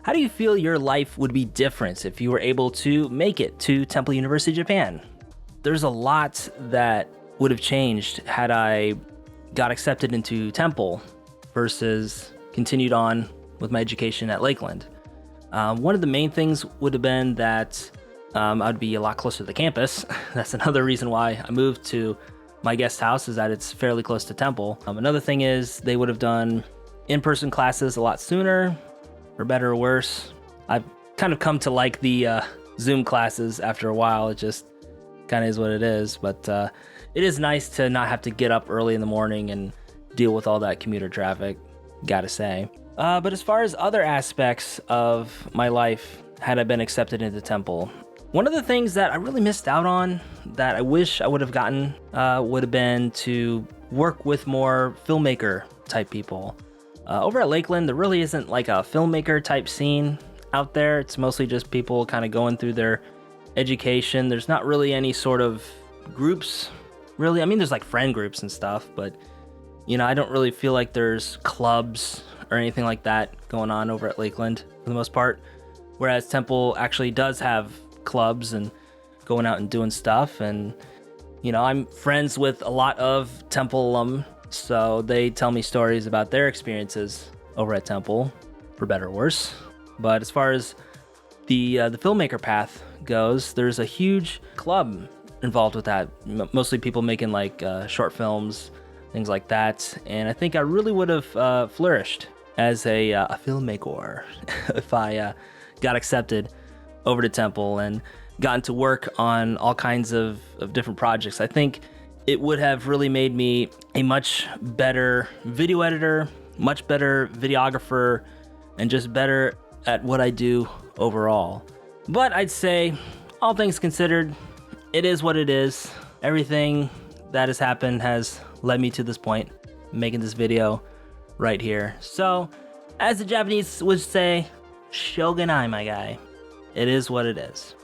How do you feel your life would be different if you were able to make it to Temple University, Japan? There's a lot that would have changed had I got accepted into Temple versus continued on with my education at Lakeland. One of the main things would have been that I'd be a lot closer to the campus. That's another reason why I moved to my guest house, is that it's fairly close to Temple. Another thing is they would have done in-person classes a lot sooner, for better or worse. I've kind of come to like the Zoom classes after a while. It just kind of is what it is, but it is nice to not have to get up early in the morning and deal with all that commuter traffic, gotta say. But as far as other aspects of my life, had I been accepted into Temple, one of the things that I really missed out on that I wish I would have gotten would have been to work with more filmmaker type people. Over at Lakeland, there really isn't like a filmmaker type scene out there. It's mostly just people kind of going through their education. There's not really any sort of groups, really. I mean, there's like friend groups and stuff, but you know, I don't really feel like there's clubs or anything like that going on over at Lakeland for the most part. Whereas Temple actually does have clubs and going out and doing stuff. And, you know, I'm friends with a lot of Temple alum, so they tell me stories about their experiences over at Temple, for better or worse. But as far as the filmmaker path goes, there's a huge club involved with that. Mostly people making like short films, things like that. And I think I really would have flourished as a filmmaker if I got accepted over to Temple and gotten to work on all kinds of different projects. I think it would have really made me a much better video editor, much better videographer, and just better at what I do overall. But I'd say, all things considered, it is what it is. Everything that has happened has led me to this point, making this video right here. So, as the Japanese would say, shogunai, my guy. It is what it is.